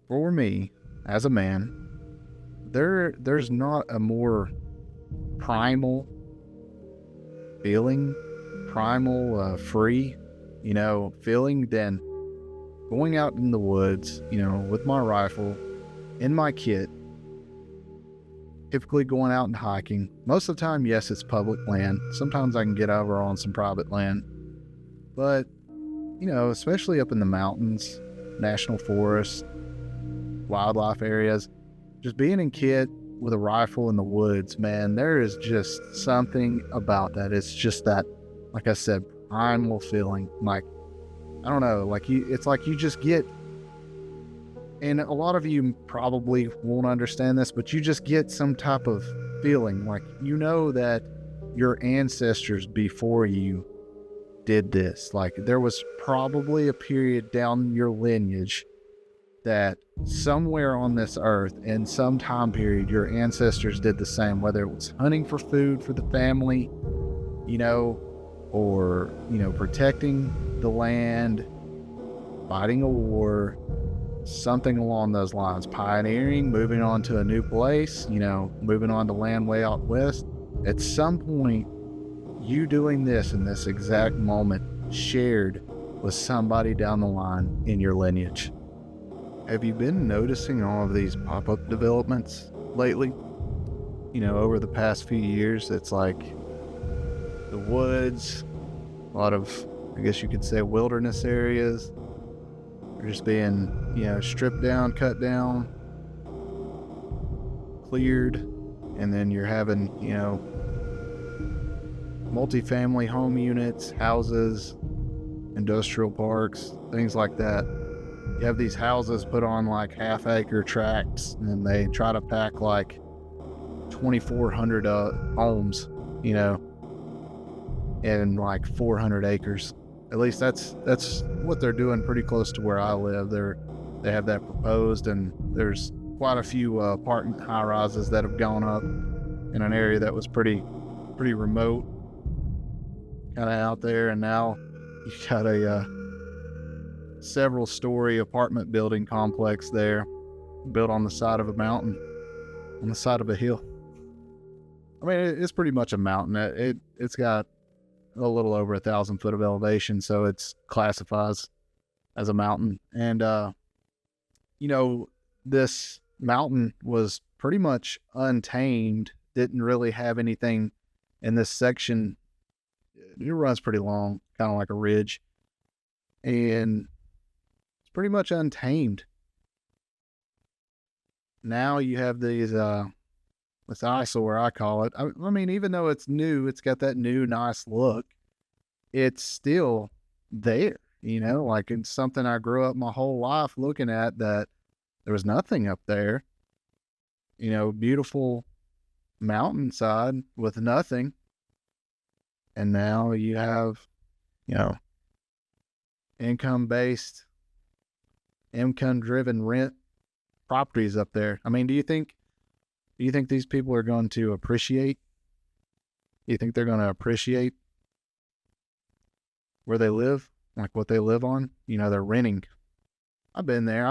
For me, as a man, there's not a more primal feeling, free, feeling than going out in the woods, with my rifle, in my kit, typically going out and hiking. Most of the time, yes, it's public land. Sometimes I can get over on some private land. But, especially up in the mountains, national forests, wildlife areas, just being in kit with a rifle in the woods, man, there is just something about that. It's just that, like I said, primal feeling. Like, I don't know, it's like you just get, and a lot of you probably won't understand this, but you just get some type of feeling like, that your ancestors before you did this. Like, there was probably a period down your lineage that somewhere on this earth in some time period, your ancestors did the same, whether it was hunting for food for the family, or, protecting the land, fighting a war, something along those lines, pioneering, moving on to a new place, moving on to land way out west. At some point, you doing this in this exact moment shared with somebody down the line in your lineage. Have you been noticing all of these pop-up developments lately? Over the past few years, it's like the woods, a lot of, I guess you could say, wilderness areas are just being, stripped down, cut down, cleared, and then you're having, multifamily home units, houses, industrial parks, things like that. You have these houses put on like half-acre tracts, and they try to pack like 2,400 homes, in like 400 acres. At least that's what they're doing pretty close to where I live. They have that proposed, and there's quite a few apartment high-rises that have gone up in an area that was pretty remote, kind of out there, and now you got a several-story apartment building complex there, built on the side of a mountain, on the side of a hill. I mean, it's pretty much a mountain. It's got a little over 1,000 foot of elevation, so it's classifies as a mountain. And this mountain was pretty much untamed, didn't really have anything in this section. It runs pretty long, kind of like a ridge, and it's pretty much untamed. Now you have these this eyesore, I call it. I mean, even though it's new, it's got that new nice look, it's still there, like it's something I grew up my whole life looking at, that there was nothing up there, beautiful mountainside with nothing. And now you have, income-based, income-driven rent properties up there. I mean, do you think these people are going to appreciate? Do you think they're going to appreciate where they live, like what they live on? They're renting. I've been there.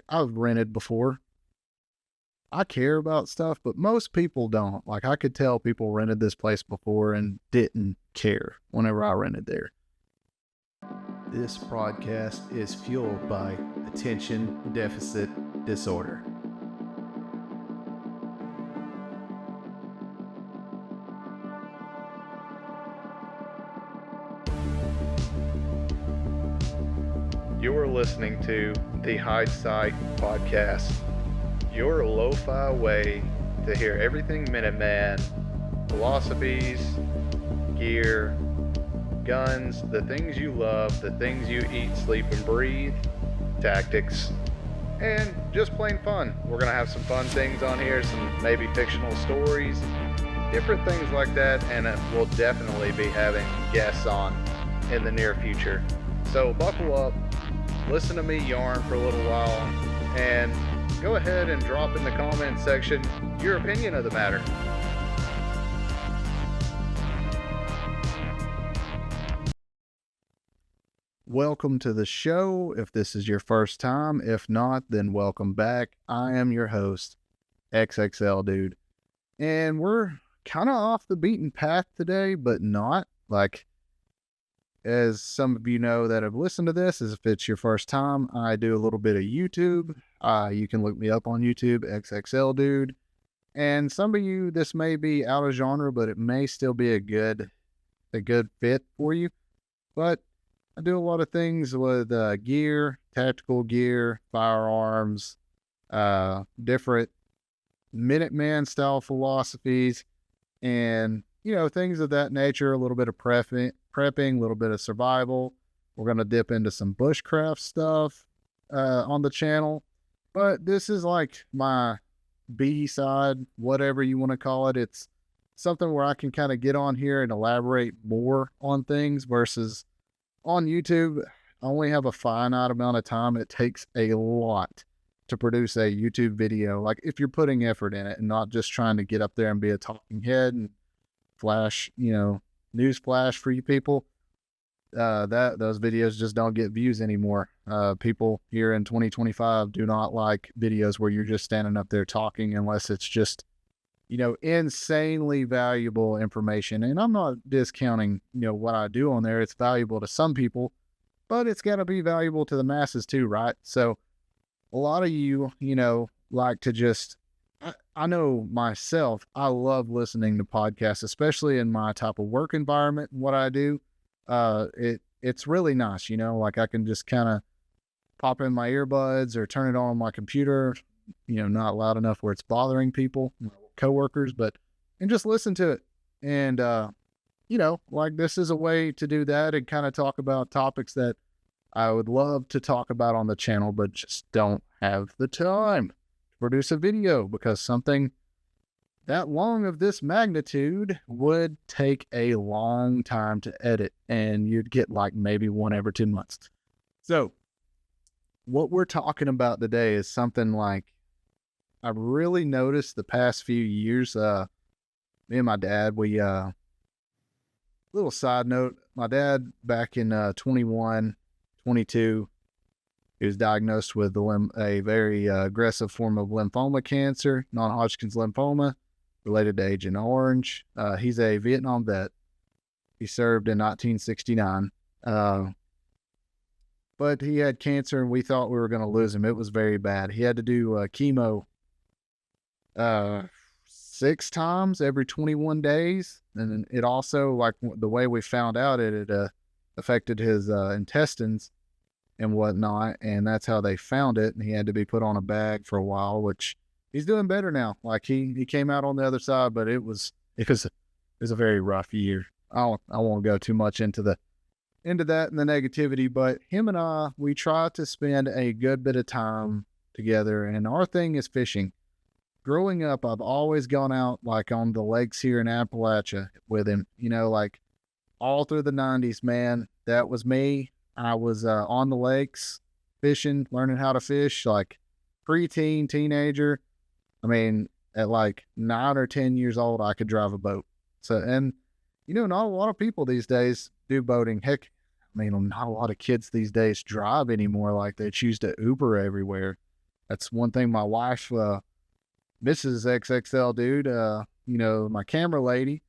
I've rented before. I care about stuff, but most people don't. Like, I could tell people rented this place before and didn't care whenever I rented there. This podcast is fueled by attention deficit disorder. You're listening to the Hidesite Podcast, your lo-fi way to hear everything Minuteman, philosophies, gear, guns, the things you love, the things you eat, sleep, and breathe, tactics, and just plain fun. We're going to have some fun things on here, some maybe fictional stories, different things like that, and we'll definitely be having guests on in the near future. So buckle up, listen to me yarn for a little while, and go ahead and drop in the comment section your opinion of the matter. Welcome to the show. If this is your first time, if not, then welcome back. I am your host, XXL Dude. And we're kind of off the beaten path today, but not. Like, as some of you know that have listened to this, as if it's your first time, I do a little bit of YouTube. You can look me up on YouTube, XXL Dude. And some of you, this may be out of genre, but it may still be a good fit for you. But I do a lot of things with gear, tactical gear, firearms, different minuteman style philosophies, and things of that nature. A little bit of prepping, a little bit of survival. We're gonna dip into some bushcraft stuff on the channel, but this is like my B side, whatever you want to call it. It's something where I can kind of get on here and elaborate more on things versus on YouTube. I only have a finite amount of time. It takes a lot to produce a YouTube video. Like, if you're putting effort in it and not just trying to get up there and be a talking head and flash, news flash for you people, those videos just don't get views anymore. People here in 2025 do not like videos where you're just standing up there talking, unless it's just insanely valuable information. And I'm not discounting, what I do on there. It's valuable to some people, but it's got to be valuable to the masses too, right? So a lot of you, like to just, I know myself, I love listening to podcasts, especially in my type of work environment and what I do. It's really nice, like I can just kind of pop in my earbuds or turn it on my computer, not loud enough where it's bothering people, coworkers, and just listen to it. And, like, this is a way to do that and kind of talk about topics that I would love to talk about on the channel, but just don't have the time to produce a video, because something that long of this magnitude would take a long time to edit, and you'd get like maybe one every 2 months. So what we're talking about today is something like I've really noticed the past few years. Me and my dad, little side note, my dad back in 21, 22, he was diagnosed with a very aggressive form of lymphoma cancer, non-Hodgkin's lymphoma, related to Agent Orange. He's a Vietnam vet. He served in 1969. But he had cancer, and we thought we were going to lose him. It was very bad. He had to do chemo 6 times every 21 days. And it also, like the way we found out, it affected his intestines and whatnot. And that's how they found it. And he had to be put on a bag for a while, which he's doing better now. Like he came out on the other side, but it was a very rough year. I won't go too much into that and the negativity, but him and we try to spend a good bit of time together, and our thing is fishing. Growing up, I've always gone out like on the lakes here in Appalachia with him, like all through the 90s, man. That was me. I was on the lakes fishing, learning how to fish, like preteen, teenager. I mean, at like 9 or 10 years old, I could drive a boat. So, and not a lot of people these days do boating. Heck, I mean, not a lot of kids these days drive anymore. Like, they choose to Uber everywhere. That's one thing my wife, Mrs. XXL Dude, my camera lady,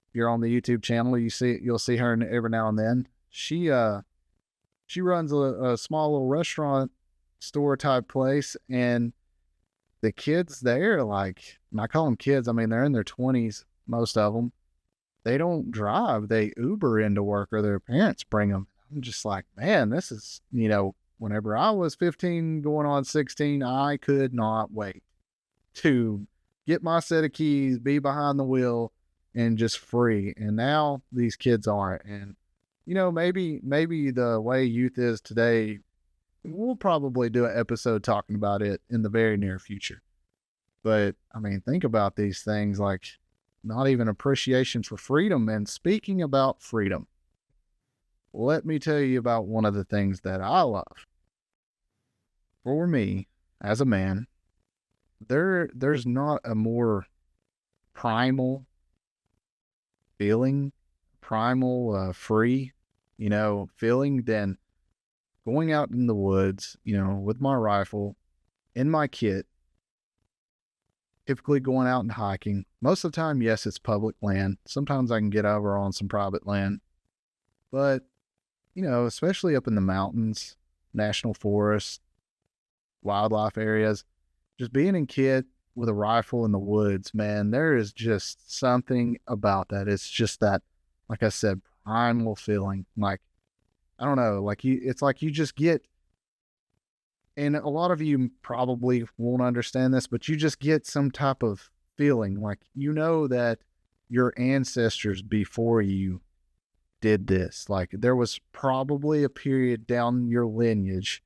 if you're on the YouTube channel, you'll see her every now and then. She runs a small little restaurant store type place, and the kids there, like, I call them kids, I mean, they're in their 20s, most of them. They don't drive. They Uber into work, or their parents bring them. I'm just like, man, this is, whenever I was 15 going on 16, I could not wait to get my set of keys, be behind the wheel, and just free. And now these kids aren't. And, maybe the way youth is today, we'll probably do an episode talking about it in the very near future. But, I mean, think about these things, like not even appreciation for freedom. And speaking about freedom, let me tell you about one of the things that I love. For me, as a man, there's not a more primal feeling, free, feeling than going out in the woods, with my rifle in my kit, typically going out and hiking. Most of the time, yes, it's public land. Sometimes I can get over on some private land, but especially up in the mountains, national forests, wildlife areas, just being in kit with a rifle in the woods, man, there is just something about that. It's just that, like I said, primal feeling. Like, I don't know, it's like you just get, and a lot of you probably won't understand this, but you just get some type of feeling like, that your ancestors before you did this. Like, there was probably a period down your lineage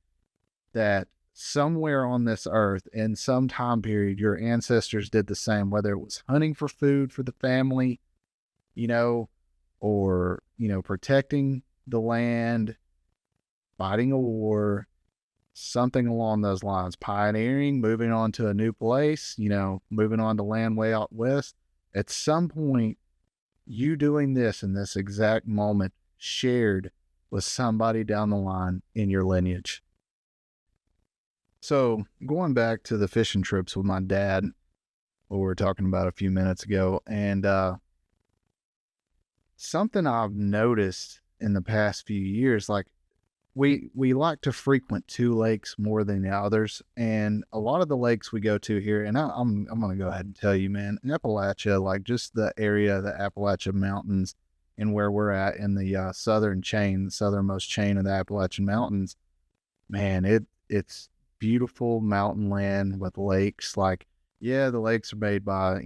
that somewhere on this earth in some time period, your ancestors did the same, whether it was hunting for food for the family, or, protecting the land, fighting a war, something along those lines, pioneering, moving on to a new place, moving on to land way out west. At some point, you doing this in this exact moment shared with somebody down the line in your lineage. So going back to the fishing trips with my dad, what we were talking about a few minutes ago, and something I've noticed in the past few years, like we like to frequent two lakes more than the others, and a lot of the lakes we go to here, and I'm gonna go ahead and tell you, man, Appalachia, like just the area, the Appalachian Mountains, and where we're at in the southernmost chain of the Appalachian Mountains, man, it's beautiful mountain land with lakes. Like, yeah, the lakes are made by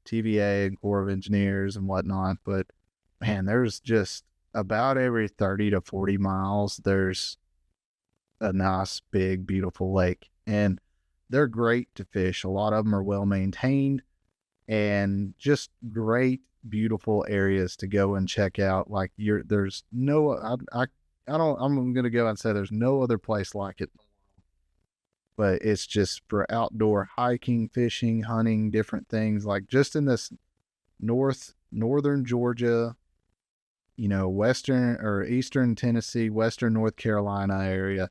TVA and Corps of Engineers and whatnot, but man, there's just about every 30 to 40 miles, there's a nice, big, beautiful lake. And they're great to fish. A lot of them are well maintained and just great, beautiful areas to go and check out. Like, there's no, I'm going to go and say there's no other place like it. But it's just for outdoor hiking, fishing, hunting, different things. Like, just in this northern Georgia, western or eastern Tennessee, western North Carolina area,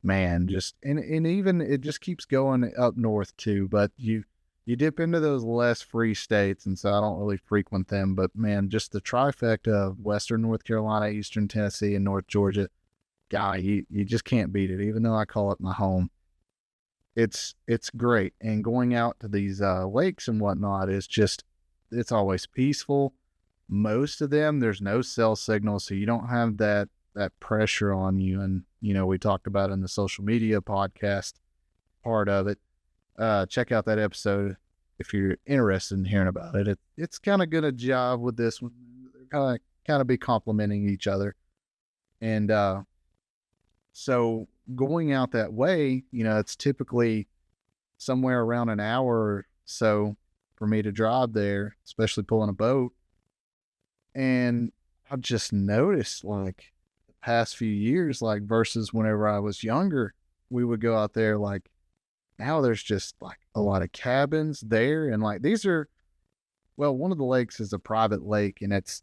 man, just, and even it just keeps going up north too, but you dip into those less free states, and so I don't really frequent them, but man, just the trifecta of western North Carolina, eastern Tennessee, and North Georgia, guy, you just can't beat it, even though I call it my home. It's great. And going out to these lakes and whatnot is just, it's always peaceful. Most of them, there's no cell signal, so you don't have that pressure on you. And, we talked about in the social media podcast part of it. Check out that episode if you're interested in hearing about it. It's kind of going to jive with this one. They're kind of be complementing each other. And so going out that way, it's typically somewhere around an hour or so for me to drive there, especially pulling a boat. And I've just noticed, like, the past few years, like, versus whenever I was younger, we would go out there, like, now there's just, like, a lot of cabins there. And, like, one of the lakes is a private lake, and it's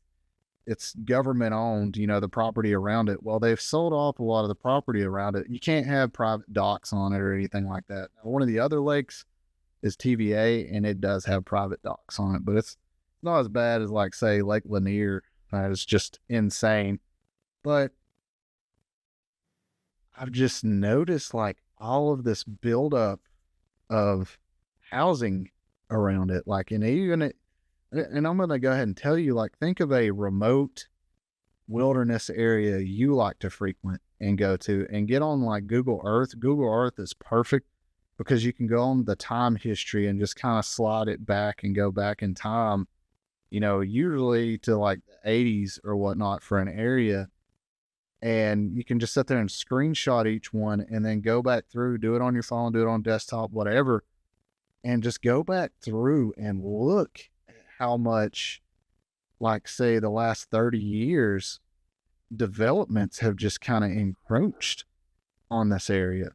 government owned, the property around it. Well, they've sold off a lot of the property around it. You can't have private docks on it or anything like that. Now, one of the other lakes is TVA, and it does have private docks on it, but it's not as bad as, like, say, Lake Lanier. It's just insane. But I've just noticed, like, all of this buildup of housing around it. Like, and I'm going to go ahead and tell you, like, think of a remote wilderness area you like to frequent and go to, and get on, like, Google Earth. Google Earth is perfect because you can go on the time history and just kind of slide it back and go back in time, usually to, like, the 80s or whatnot for an area. And you can just sit there and screenshot each one and then go back through, do it on your phone, do it on desktop, whatever, and just go back through and look at how much, like, say, the last 30 years, developments have just kind of encroached on this area.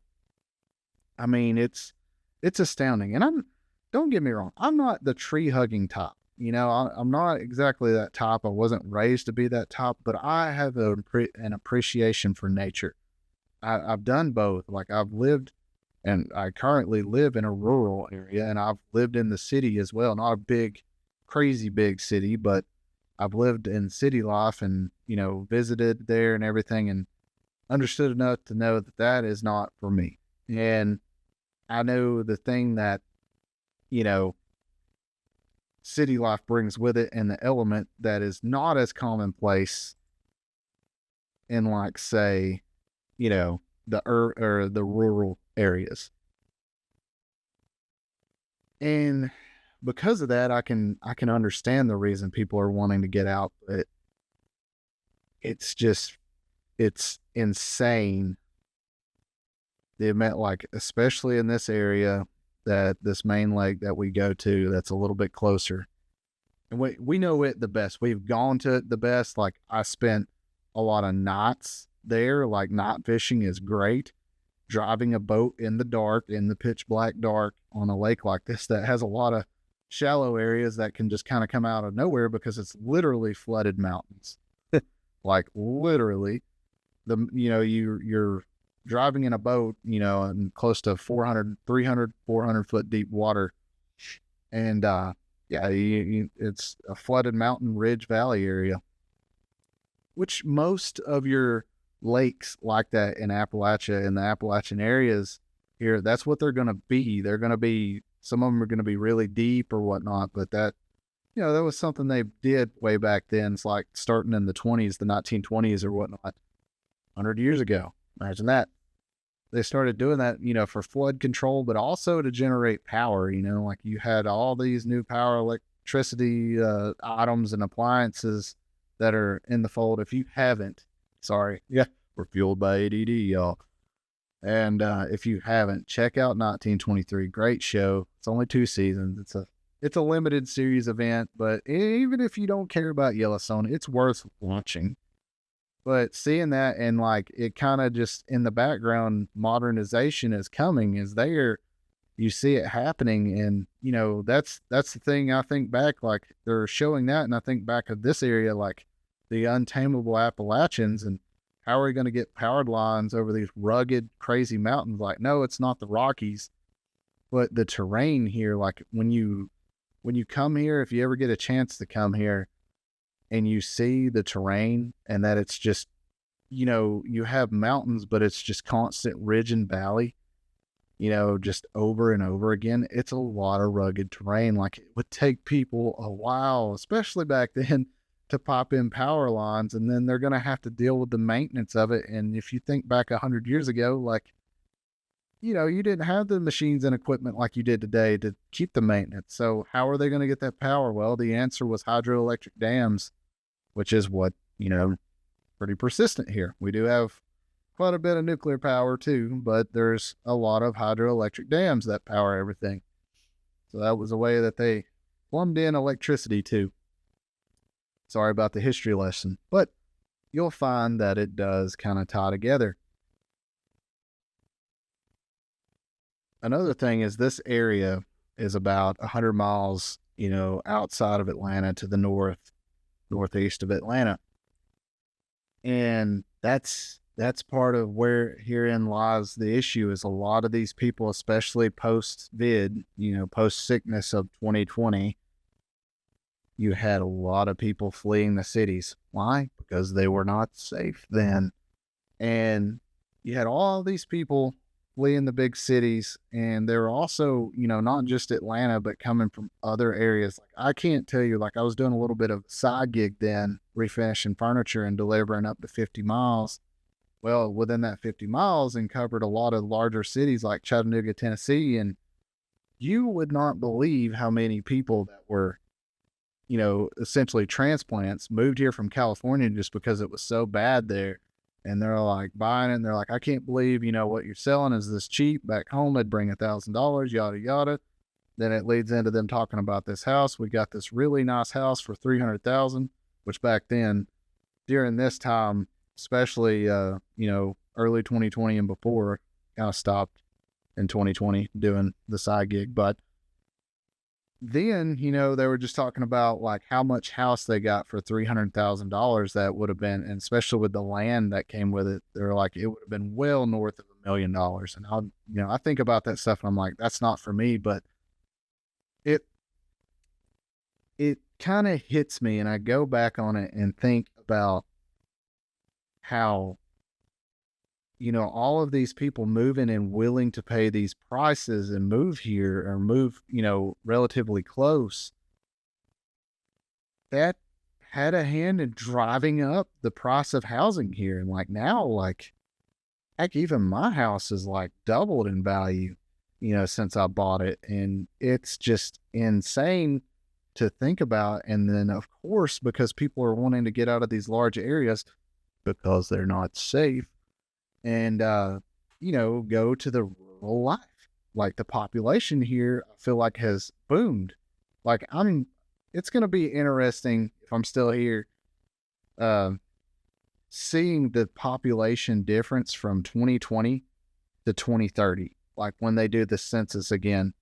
I mean, it's astounding. And don't get me wrong, I'm not the tree hugging type. I'm not exactly that type. I wasn't raised to be that type, but I have an appreciation for nature. I've done both. Like I've lived, and I currently live in a rural area, and I've lived in the city as well. Not a big, crazy big city, but I've lived in city life and, visited there and everything, and understood enough to know that that is not for me. And I know the thing that, you know, city life brings with it, and the element that is not as commonplace in, like, say, or the rural areas. And because of that, I can understand the reason people are wanting to get out, but it's insane the amount, like, especially in this area, that this main lake that we go to, that's a little bit closer. And we know it the best. We've gone to it the best. Like, I spent a lot of nights there. Like, night fishing is great. Driving a boat in the dark, in the pitch black dark on a lake like this that has a lot of shallow areas that can just kind of come out of nowhere because it's literally flooded mountains. Like, literally, you're driving in a boat, in close to 400 foot deep water. And, it's a flooded mountain ridge valley area, which most of your lakes like that in Appalachia, in the Appalachian areas here, that's what they're going to be. They're going to be, some of them are going to be really deep or whatnot, but that was something they did way back then. It's like starting in the 1920s or whatnot, 100 years ago. Imagine that. They started doing that, for flood control, but also to generate power. Like, you had all these new power electricity items and appliances that are in the fold. If you haven't, sorry, yeah, we're fueled by ADD, y'all. And if you haven't, check out 1923. Great show. It's only 2 seasons. It's a limited series event, but even if you don't care about Yellowstone, it's worth watching. But seeing that, and like, it kind of just in the background, modernization is coming, is there. You see it happening, and that's the thing. I think back, like, they're showing that, and I think back of this area, like the untamable Appalachians, and how are we going to get powered lines over these rugged, crazy mountains? Like, no, it's not the Rockies, but the terrain here. Like, when you come here, if you ever get a chance to come here, and you see the terrain, and that it's just, you have mountains, but it's just constant ridge and valley, just over and over again. It's a lot of rugged terrain. Like, it would take people a while, especially back then, to pop in power lines, and then they're going to have to deal with the maintenance of it. And if you think back 100 years ago, like, you didn't have the machines and equipment like you did today to keep the maintenance. So how are they going to get that power? Well, the answer was hydroelectric dams, which is what, pretty persistent here. We do have quite a bit of nuclear power too, but there's a lot of hydroelectric dams that power everything. So that was a way that they plumbed in electricity too. Sorry about the history lesson, but you'll find that it does kind of tie together. Another thing is, this area is about 100 miles, outside of Atlanta to the northeast of Atlanta. And that's part of where herein lies the issue, is a lot of these people, especially post-vid, post-sickness of 2020, you had a lot of people fleeing the cities. Why? Because they were not safe then. And you had all these people fleeing the big cities, and they're also, not just Atlanta, but coming from other areas. Like, I can't tell you, like, I was doing a little bit of side gig then, refinishing furniture and delivering up to 50 miles. Well, within that 50 miles, and covered a lot of larger cities like Chattanooga, Tennessee, and you would not believe how many people that were, essentially transplants, moved here from California just because it was so bad there. And they're like buying it, and they're like, I can't believe, what you're selling is this cheap. Back home, they'd bring $1,000, yada, yada. Then it leads into them talking about this house. We got this really nice house for $300,000, which back then, during this time, especially, early 2020 and before, kind of stopped in 2020 doing the side gig. But then, they were just talking about like how much house they got for $300,000 that would have been, and especially with the land that came with it, they're like, it would have been well north of $1 million. And I think about that stuff and I'm like, that's not for me, but it, it kind of hits me and I go back on it and think about how, all of these people moving and willing to pay these prices and move here or move, relatively close, that had a hand in driving up the price of housing here. And like now, like, heck, even my house is like doubled in value, since I bought it. And it's just insane to think about. And then, of course, because people are wanting to get out of these large areas because they're not safe and, go to the rural life. Like the population here, I feel like has boomed. Like it's going to be interesting if I'm still here, seeing the population difference from 2020 to 2030, like when they do the census again,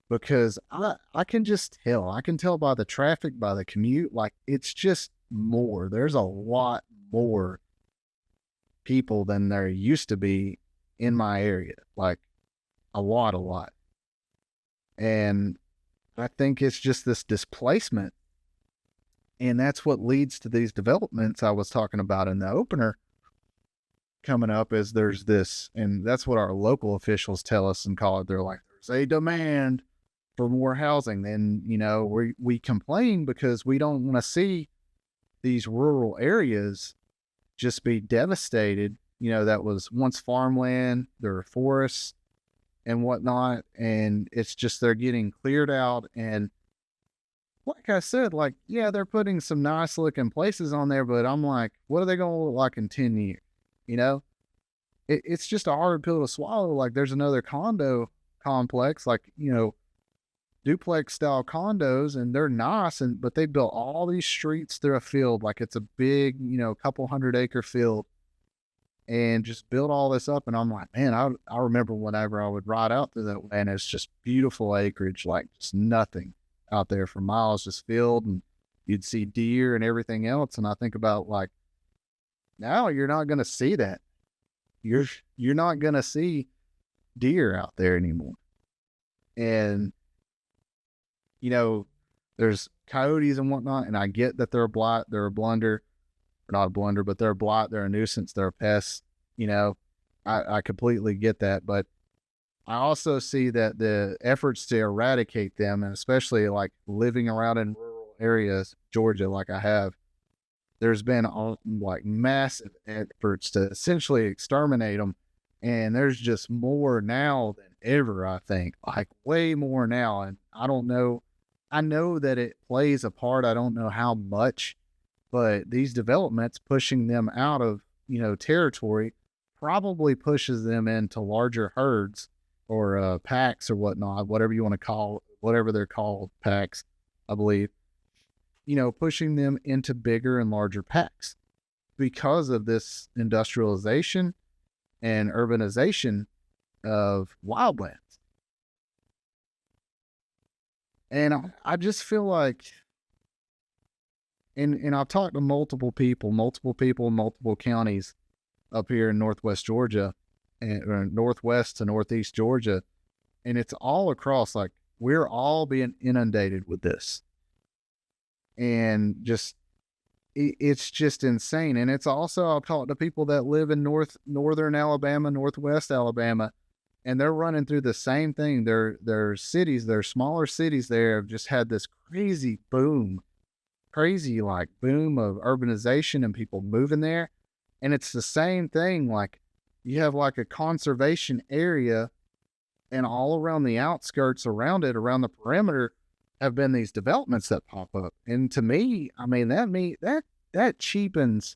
because I can just tell, I can tell by the traffic, by the commute, like it's just more, there's a lot more people than there used to be in my area, like a lot. And I think it's just this displacement. And that's what leads to these developments I was talking about in the opener coming up is there's this, and that's what our local officials tell us and call it. They're like, there's a demand for more housing. Then, we complain because we don't want to see these rural areas just be devastated. That was once farmland, there are forests and whatnot. And it's just, they're getting cleared out. And like I said, like, yeah, they're putting some nice looking places on there, but I'm like, what are they going to look like in 10 years? It's just a hard pill to swallow. Like there's another condo complex, like, duplex style condos, and they're nice, but they built all these streets through a field. Like it's a big, couple 100-acre field, and just built all this up. And I'm like, man, I remember whenever I would ride out through that way, and it's just beautiful acreage, like just nothing out there for miles, just field, and you'd see deer and everything else. And I think about like, now you're not going to see that. You're not going to see deer out there anymore. And, there's coyotes and whatnot. And I get that they're a blight, they're a blunder, or not a blunder, but they're a blight, they're a nuisance, they're a pest. I completely get that. But I also see that the efforts to eradicate them, and especially like living around in rural areas, Georgia, like I have, there's been like massive efforts to essentially exterminate them. And there's just more now than ever, I think, like way more now. And I don't know, I know that it plays a part. I don't know how much, but these developments pushing them out of, territory probably pushes them into larger herds or packs or whatnot, whatever you want to call, whatever they're called, packs, I believe, pushing them into bigger and larger packs because of this industrialization and urbanization of wildlands. And I just feel like, and I've talked to multiple people in multiple counties up here in Northwest Georgia, and Northwest to Northeast Georgia. And it's all across, like, we're all being inundated with this. And just, it's just insane. And it's also, I'll talk to people that live in northern Alabama, Northwest Alabama, and they're running through the same thing. Their cities, their smaller cities there have just had this crazy boom of urbanization and people moving there. And it's the same thing. Like you have like a conservation area, and all around the outskirts around it, around the perimeter, have been these developments that pop up. And to me, I mean, that cheapens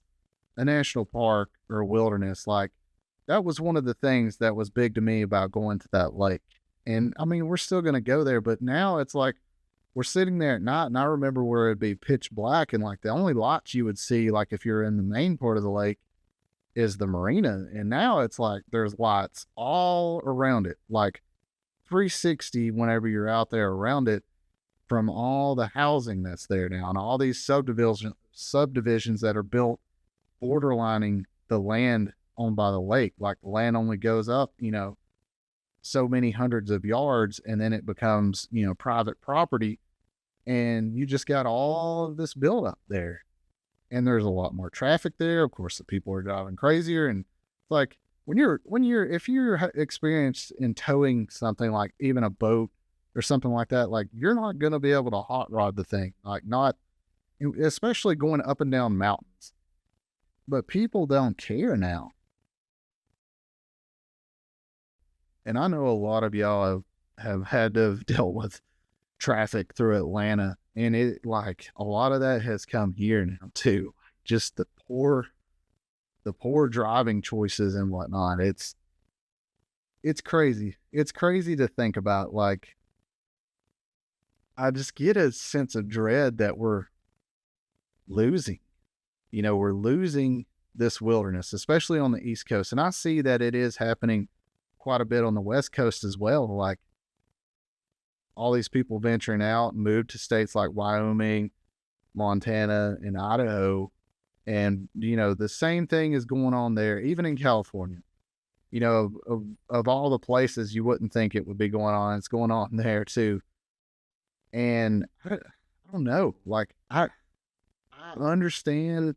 a national park or a wilderness. Like that was one of the things that was big to me about going to that lake. And I mean, we're still going to go there, but now it's like we're sitting there at night, and I remember where it'd be pitch black, and like the only lights you would see, like if you're in the main part of the lake, is the marina. And now it's like there's lights all around it, like 360 whenever you're out there around it. from all the housing that's there now and all these subdivisions that are built borderlining the land owned by the lake. Like the land only goes up, so many hundreds of yards, and then it becomes, private property. And you just got all of this buildup there. And there's a lot more traffic there. Of course, the people are driving crazier. And like if you're experienced in towing something like even a boat or something like that, like you're not going to be able to hot rod the thing, like not, especially going up and down mountains. But people don't care now. And I know a lot of y'all have had to have dealt with traffic through Atlanta, and it, like, a lot of that has come here now too. Just the poor driving choices and whatnot. It's crazy. It's crazy to think about. Like, I just get a sense of dread that we're losing. We're losing this wilderness, especially on the East Coast. And I see that it is happening quite a bit on the West Coast as well. Like, all these people venturing out and moved to states like Wyoming, Montana, and Idaho. And, the same thing is going on there, even in California. Of all the places you wouldn't think it would be going on, it's going on there too. And I don't know, like, I understand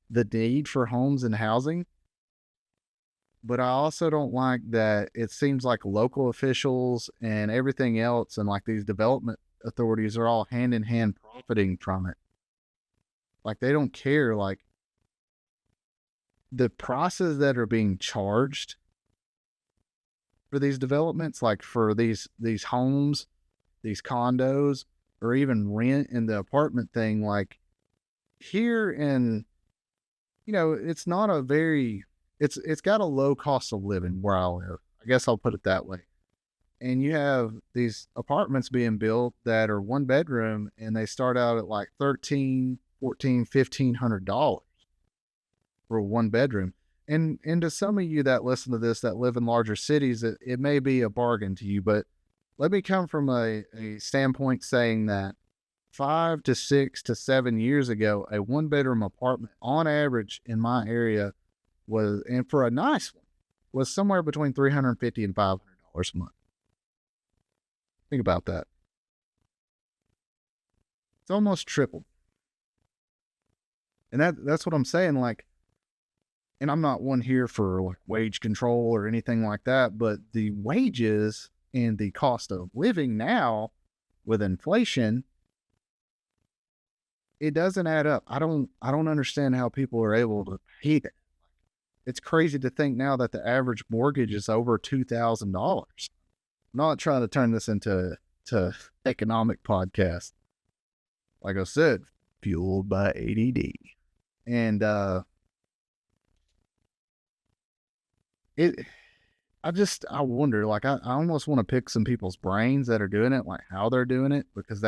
the need for homes and housing, but I also don't like that it seems like local officials and everything else and like these development authorities are all hand in hand profiting from it. Like, they don't care. Like, the prices that are being charged for these developments, like for these homes, these condos, or even rent in the apartment thing, like here in, it's not a very, it's got a low cost of living where I live. I guess I'll put it that way. And you have these apartments being built that are one bedroom, and they start out at like $1,300, $1,400, $1,500 for one bedroom. And to some of you that listen to this that live in larger cities, it may be a bargain to you, but let me come from a standpoint saying that 5 to 6 to 7 years ago, a one bedroom apartment on average in my area was, and for a nice one, was somewhere between $350 and $500 a month. Think about that. It's almost tripled. And that's what I'm saying. Like, and I'm not one here for like wage control or anything like that, but the wages and the cost of living now with inflation, it doesn't add up. I don't understand how people are able to pay that. It's crazy to think now that the average mortgage is over $2,000. I'm not trying to turn this into economic podcast. Like I said, fueled by ADD. And I wonder, like, I almost want to pick some people's brains that are doing it, like how they're doing it, because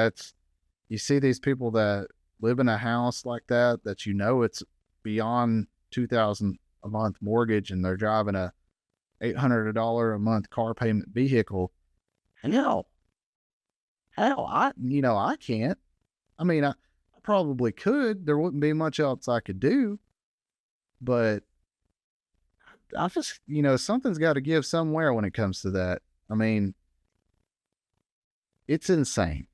you see these people that live in a house like that it's beyond $2,000 a month mortgage, and they're driving a $800 a month car payment vehicle. Hell, I can't. I mean, I probably could. There wouldn't be much else I could do, but I just, something's got to give somewhere when it comes to that. I mean, it's insane.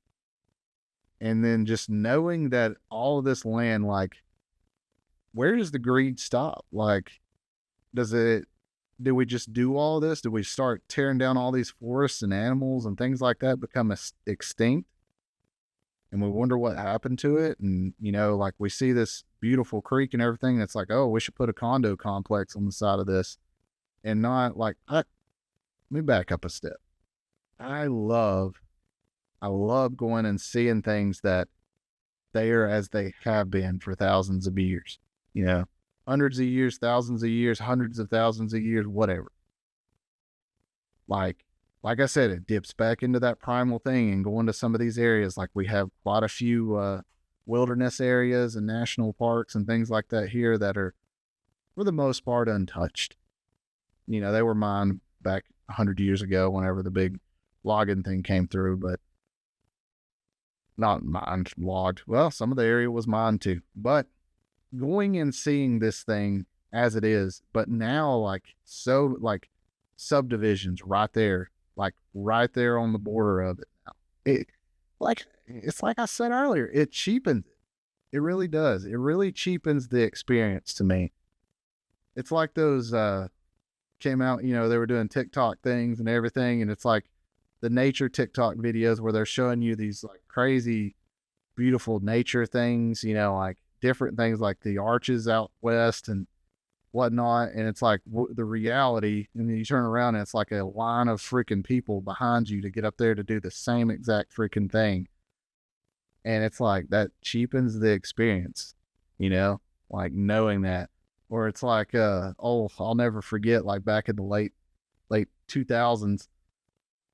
And then just knowing that all of this land, like, where does the greed stop? Like, do we just do all this? Do we start tearing down all these forests and animals and things like that become extinct? And we wonder what happened to it. And, like, we see this beautiful creek and everything. That's like, oh, we should put a condo complex on the side of this. And not like, let me back up a step. I love going and seeing things that they are as they have been for thousands of years, hundreds of years, thousands of years, hundreds of thousands of years, whatever. Like I said, it dips back into that primal thing and going to some of these areas. Like, we have quite a few wilderness areas and national parks and things like that here that are, for the most part, untouched. They were mined back 100 years ago whenever the big logging thing came through, but not mined, logged. Well, some of the area was mined too, but going and seeing this thing as it is, but now like subdivisions right there on the border of it now. It's like I said earlier, it cheapens it. It really does. It really cheapens the experience to me. It's like those came out, they were doing TikTok things and everything, and it's like the nature TikTok videos where they're showing you these like crazy, beautiful nature things, like different things like the arches out west and whatnot. And it's like the reality. And then you turn around and it's like a line of freaking people behind you to get up there to do the same exact freaking thing. And it's like that cheapens the experience, like knowing that. Or it's like, I'll never forget, like back in the late 2000s,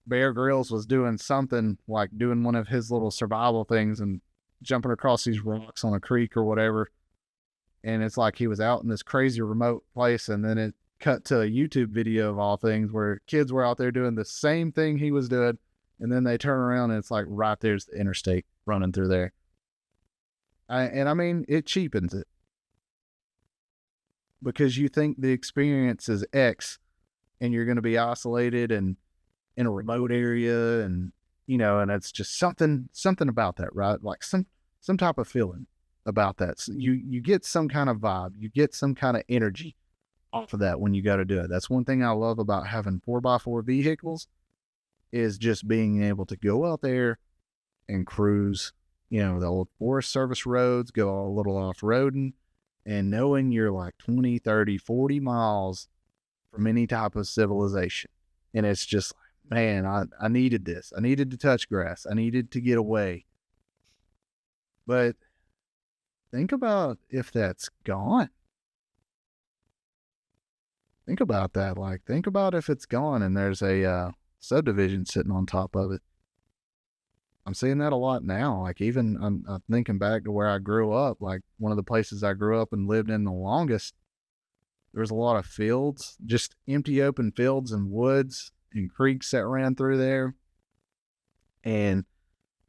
Bear Grylls was doing something like doing one of his little survival things and jumping across these rocks on a creek or whatever. And it's like he was out in this crazy remote place, and then it cut to a YouTube video of all things where kids were out there doing the same thing he was doing, and then they turn around and it's like right there's the interstate running through there. I mean, it cheapens it because you think the experience is X, and you're going to be isolated and in a remote area, and and it's just something about that, right? Like some type of feeling about that. So you get some kind of vibe, you get some kind of energy off of that when you got to do it. That's one thing I love about having 4x4 vehicles is just being able to go out there and cruise, the old Forest Service roads, go a little off-roading, and knowing you're like 20, 30, 40 miles from any type of civilization. And it's just like, man, I needed this. I needed to touch grass. I needed to get away. But think about if that's gone. Think about that. Like, think about if it's gone and there's a subdivision sitting on top of it. I'm seeing that a lot now. Like, even I'm thinking back to where I grew up. Like, one of the places I grew up and lived in the longest, there was a lot of fields, just empty open fields and woods and creeks that ran through there. And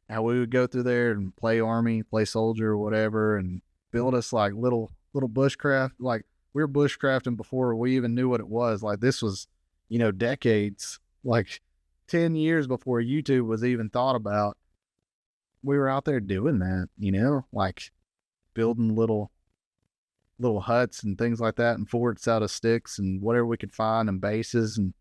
how we would go through there and play army, play soldier or whatever, and build us like little bushcraft. Like, we were bushcrafting before we even knew what it was. Like, this was, decades, like 10 years before YouTube was even thought about. We were out there doing that, like building little huts and things like that and forts out of sticks and whatever we could find and bases and,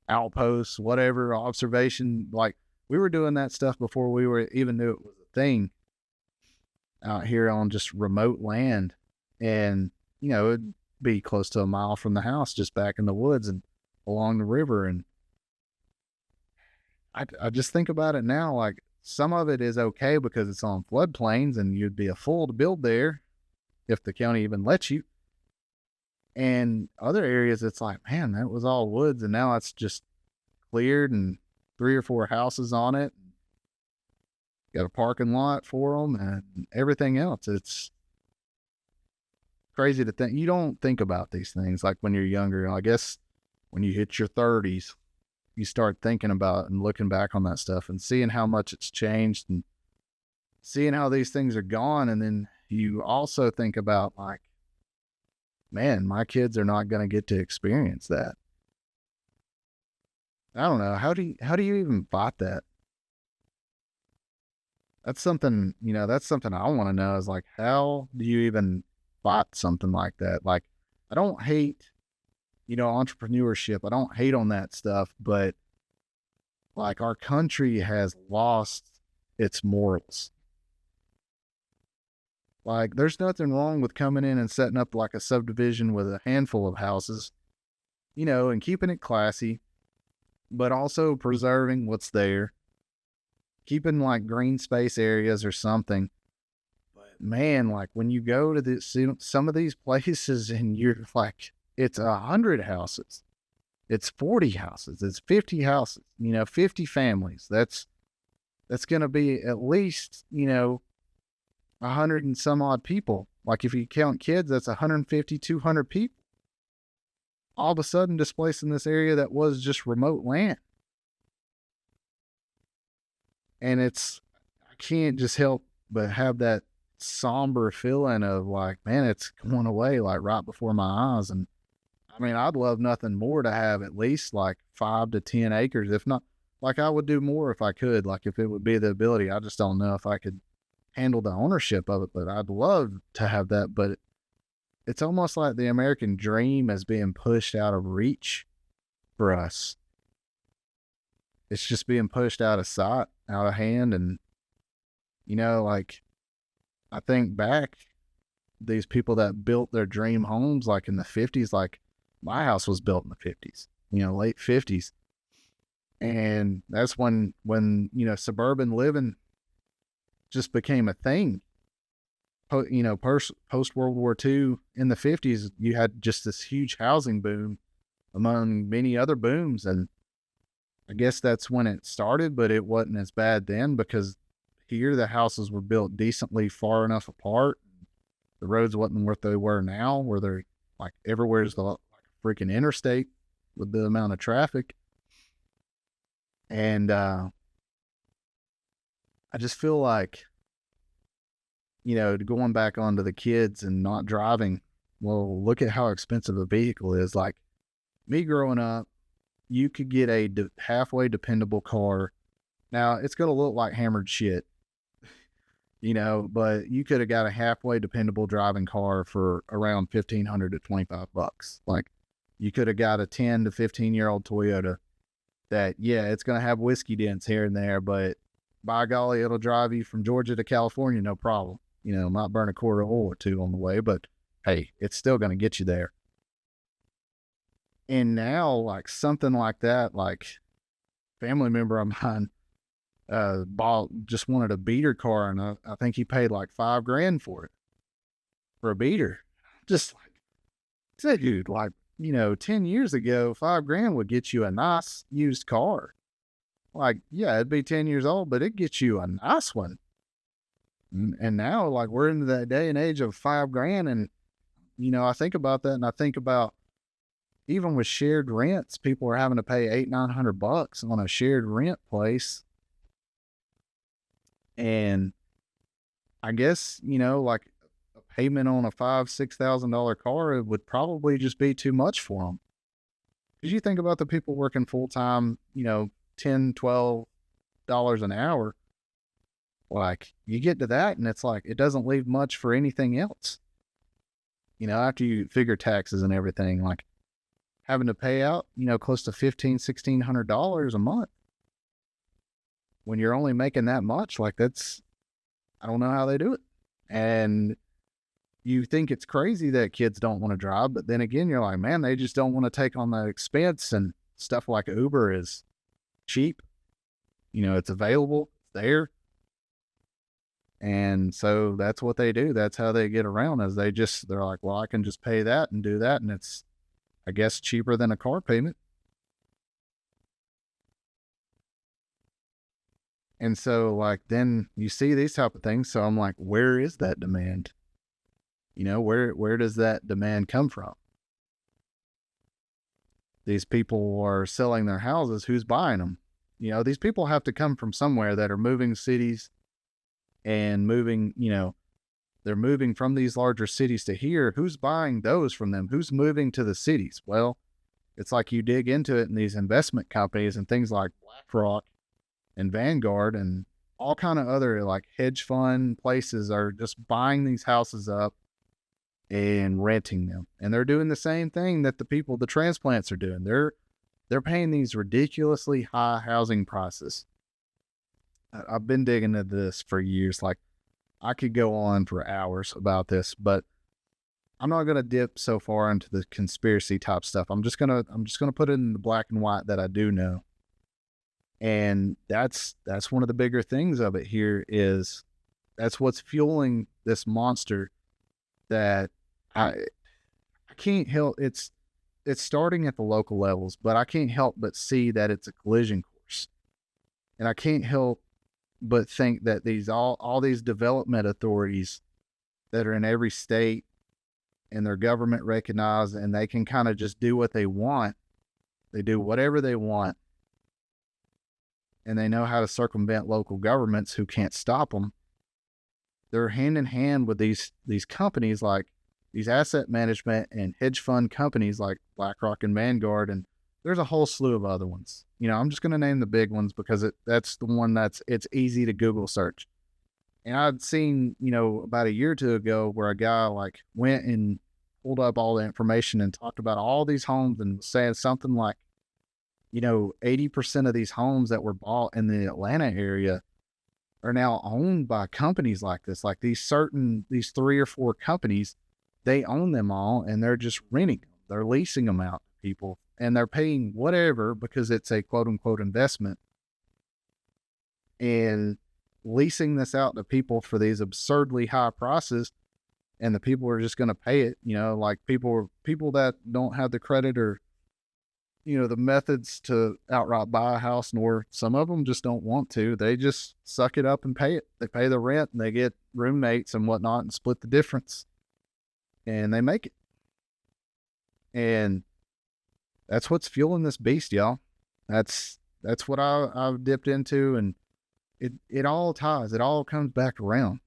outposts, whatever, observation. Like, we were doing that stuff before we were even knew it was a thing out here on just remote land. And, it'd be close to a mile from the house, just back in the woods and along the river. And I just think about it now, like some of it is okay because it's on floodplains and you'd be a fool to build there if the county even lets you. And other areas, it's like, man, that was all woods and now it's just cleared and 3 or 4 houses on it. Got a parking lot for them and everything else. It's crazy to think. You don't think about these things like when you're younger. I guess when you hit your 30s, you start thinking about and looking back on that stuff and seeing how much it's changed and seeing how these things are gone. And then you also think about like, man, my kids are not going to get to experience that. I don't know. How do you even fight that? That's something, that's something I want to know is like, how do you even fight something like that? Like, I don't hate, entrepreneurship. I don't hate on that stuff, but like our country has lost its morals. Like, there's nothing wrong with coming in and setting up like a subdivision with a handful of houses, and keeping it classy, but also preserving what's there, keeping like green space areas or something. But man, like when you go to some of these places and you're like, it's 100 houses, it's 40 houses, it's 50 houses, 50 families. That's going to be at least, 100 and some odd people. Like if you count kids, that's 150, 200 people. All of a sudden displacing this area that was just remote land. And it's can't just help but have that somber feeling of like, man, it's going away like right before my eyes. And I mean, I'd love nothing more to have at least like 5 to 10 acres, if not, like I would do more if I could, like if it would be the ability. I just don't know if I could handle the ownership of it, but I'd love to have that. But it's almost like the American dream is being pushed out of reach for us. It's just being pushed out of sight, out of hand. And, like I think back, these people that built their dream homes like in the 50s, like my house was built in the 50s, late 50s. And that's when suburban living just became a thing. Post World War II in the 50s, you had just this huge housing boom among many other booms. And I guess that's when it started, but it wasn't as bad then because here the houses were built decently far enough apart. The roads wasn't what they were now, where they're like everywhere's the like freaking interstate with the amount of traffic. And I just feel like, going back onto the kids and not driving, well, look at how expensive a vehicle is. Like me growing up, you could get a halfway dependable car. Now, it's going to look like hammered shit, but you could have got a halfway dependable driving car for around $1,500 to $25. Like you could have got a 10 to 15-year-old Toyota that, yeah, it's going to have whiskey dents here and there, but by golly, it'll drive you from Georgia to California, no problem. Might burn a quart of oil or two on the way, but hey, it's still going to get you there. And now, like something like that, like family member of mine, just wanted a beater car, and I think he paid like $5,000 for it, for a beater. Just like, say, dude, like, 10 years ago, $5,000 would get you a nice used car. Like, yeah, it'd be 10 years old, but it gets you a nice one. And now, like, we're into that day and age of $5,000. And, I think about that, and I think about even with shared rents, people are having to pay $800-900 on a shared rent place. And I guess, like a payment on a $5,000-6,000 car, it would probably just be too much for them. Because you think about the people working full time, $10-12 an hour. Like you get to that and it's like, it doesn't leave much for anything else. After you figure taxes and everything, like having to pay out, close to $1,500-1,600 a month. When you're only making that much, like I don't know how they do it. And you think it's crazy that kids don't want to drive, but then again, you're like, man, they just don't want to take on that expense. And stuff like Uber is cheap. It's available, it's there. And so that's what they do. That's how they get around, is they're like, well, I can just pay that and do that. And it's, I guess, cheaper than a car payment. And so like, then you see these type of things. So I'm like, where is that demand? Where does that demand come from? These people are selling their houses. Who's buying them? These people have to come from somewhere that are moving cities and moving, they're moving from these larger cities to here. Who's buying those from them? Who's moving to the cities? Well, it's like you dig into it, and these investment companies and things like BlackRock and Vanguard and all kind of other like hedge fund places are just buying these houses up and renting them. And they're doing the same thing that the transplants are doing. They're paying these ridiculously high housing prices. I've been digging into this for years. Like I could go on for hours about this, but I'm not going to dip so far into the conspiracy type stuff. I'm just going to put it in the black and white that I do know. And that's one of the bigger things of it here is that's what's fueling this monster that I can't help. It's starting at the local levels, but I can't help but see that it's a collision course. And I can't help but think that all these development authorities that are in every state and their government recognized, and they can kind of just do what they want. They do whatever they want. and they know how to circumvent local governments who can't stop them. They're hand in hand with these companies, like these asset management and hedge fund companies like BlackRock and Vanguard, and there's a whole slew of other ones. I'm just going to name the big ones because that's the one it's easy to Google search. And I'd seen, about a year or two ago where a guy like went and pulled up all the information and talked about all these homes and was saying something like, 80% of these homes that were bought in the Atlanta area are now owned by companies like this, like these 3 or 4 companies. They own them all and they're just renting them. They're leasing them out to people and they're paying whatever because it's a quote unquote investment, and leasing this out to people for these absurdly high prices. And the people are just going to pay it, like people that don't have the credit or, the methods to outright buy a house, nor some of them just don't want to. They just suck it up and pay it. They pay the rent and they get roommates and whatnot and split the difference. And they make it. And that's what's fueling this beast, y'all. That's what I've dipped into, and it all ties. It all comes back around.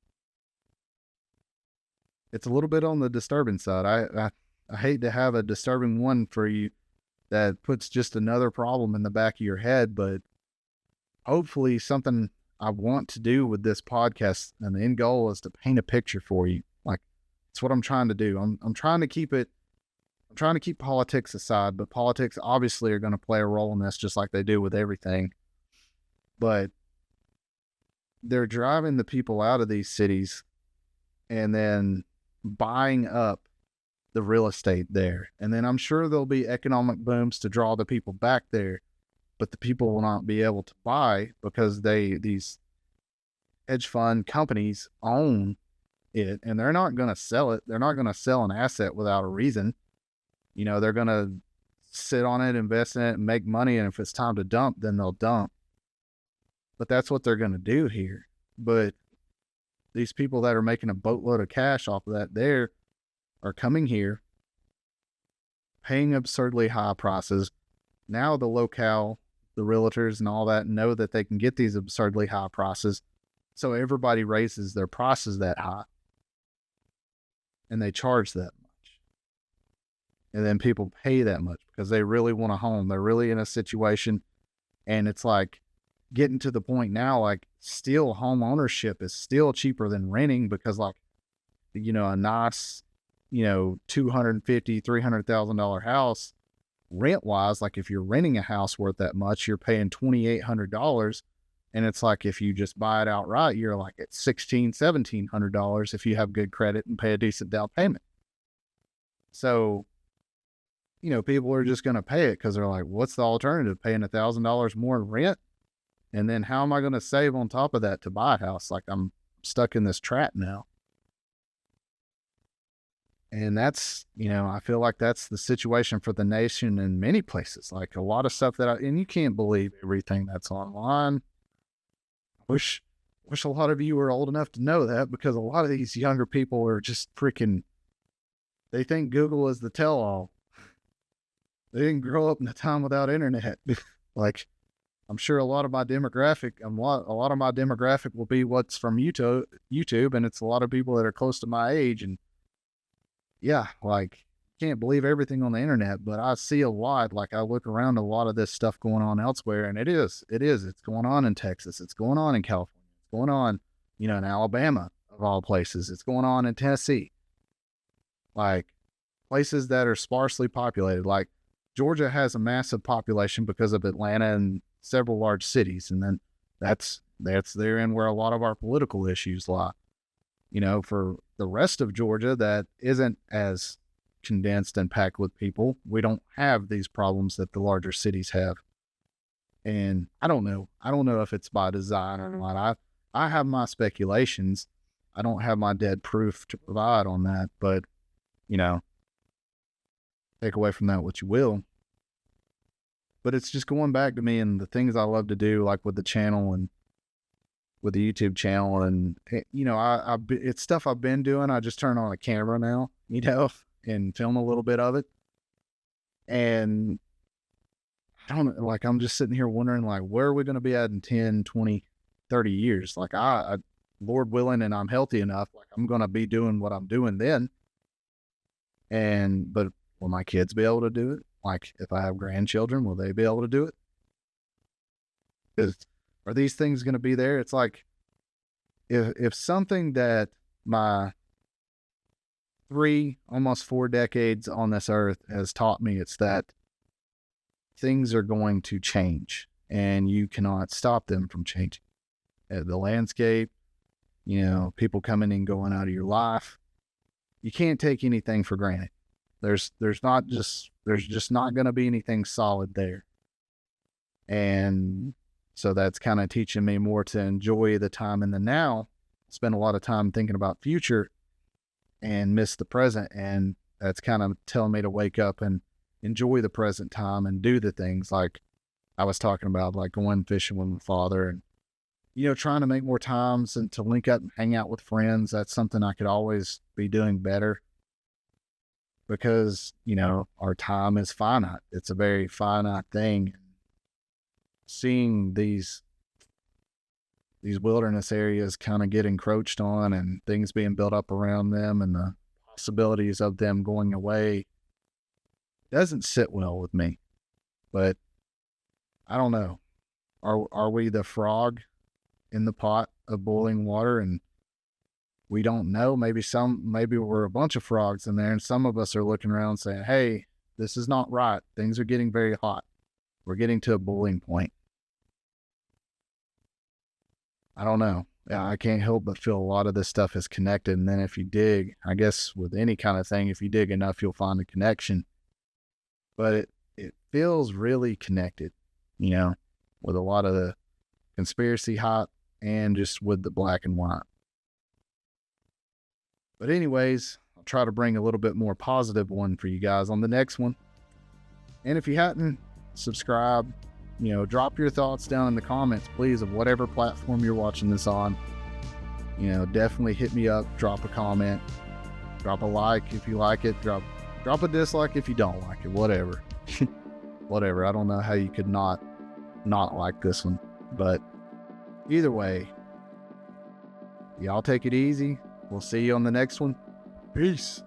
It's a little bit on the disturbing side. I hate to have a disturbing one for you that puts just another problem in the back of your head, but hopefully something I want to do with this podcast, and the end goal is to paint a picture for you. Like, it's what I'm trying to do. I'm trying to keep politics aside, but politics obviously are going to play a role in this just like they do with everything. But they're driving the people out of these cities and then buying up the real estate there. And then I'm sure there'll be economic booms to draw the people back there, but the people will not be able to buy because these hedge fund companies own it, and they're not going to sell it. They're not going to sell an asset without a reason. They're going to sit on it, invest in it, and make money. And if it's time to dump, then they'll dump. But that's what they're going to do here. But these people that are making a boatload of cash off of that there are coming here, paying absurdly high prices. Now the locale, the realtors and all that know that they can get these absurdly high prices. So everybody raises their prices that high. And they charge that much. And then people pay that much because they really want a home. They're really in a situation. And it's like getting to the point now, like still home ownership is still cheaper than renting because like, a nice, $250,000, $300,000 house rent wise, like if you're renting a house worth that much, you're paying $2,800. And it's like, if you just buy it outright, you're like at $1,600, $1,700 if you have good credit and pay a decent down payment. So, people are just going to pay it because they're like, what's the alternative? Paying $1,000 more in rent? And then how am I going to save on top of that to buy a house? Like, I'm stuck in this trap now. And that's, I feel like that's the situation for the nation in many places. Like a lot of stuff and you can't believe everything that's online. Wish a lot of you were old enough to know that, because a lot of these younger people are just freaking, they think Google is the tell-all. They didn't grow up in a time without internet. Like, I'm sure a lot of my demographic will be what's from YouTube, and it's a lot of people that are close to my age. And yeah, like, can't believe everything on the internet, but I see a lot. Like, I look around a lot of this stuff going on elsewhere, and it's going on in Texas. It's going on in California. It's going on, in Alabama, of all places. It's going on in Tennessee. Like, places that are sparsely populated. Like, Georgia has a massive population because of Atlanta and several large cities. And then that's therein where a lot of our political issues lie. For the rest of Georgia that isn't as condensed and packed with people, we don't have these problems that the larger cities have. And I don't know if it's by design or not. I have my speculations. I don't have my dead proof to provide on that, but take away from that what you will. But it's just going back to me and the things I love to do, like with the channel and with the YouTube channel. And, it's stuff I've been doing. I just turn on a camera now, and film a little bit of it. And I don't like, I'm just sitting here wondering, like, where are we going to be at in 10, 20, 30 years? Like, Lord willing, and I'm healthy enough, like, I'm going to be doing what I'm doing then. But will my kids be able to do it? Like, if I have grandchildren, will they be able to do it? Are these things going to be there? It's like, if something that my 3, almost 4 decades on this earth has taught me, it's that things are going to change and you cannot stop them from changing. The landscape, people coming and going out of your life, you can't take anything for granted. There's just not going to be anything solid there. And so that's kind of teaching me more to enjoy the time in the now, spend a lot of time thinking about future and miss the present. And that's kind of telling me to wake up and enjoy the present time and do the things like I was talking about, like going fishing with my father and, trying to make more times and to link up and hang out with friends. That's something I could always be doing better because, our time is finite. It's a very finite thing. Seeing these wilderness areas kind of get encroached on and things being built up around them and the possibilities of them going away doesn't sit well with me. But I don't know. Are we the frog in the pot of boiling water and we don't know? Maybe we're a bunch of frogs in there and some of us are looking around saying, hey, this is not right. Things are getting very hot. We're getting to a boiling point. I don't know. I can't help but feel a lot of this stuff is connected. And then if you dig, I guess with any kind of thing, if you dig enough, you'll find a connection. But it feels really connected, with a lot of the conspiracy hype and just with the black and white. But anyways, I'll try to bring a little bit more positive one for you guys on the next one. And if you hadn't, subscribe, drop your thoughts down in the comments, please, of whatever platform you're watching this on. Definitely hit me up, drop a comment, drop a like if you like it, drop a dislike if you don't like it, whatever. Whatever. I don't know how you could not like this one, but either way, y'all take it easy. We'll see you on the next one. Peace.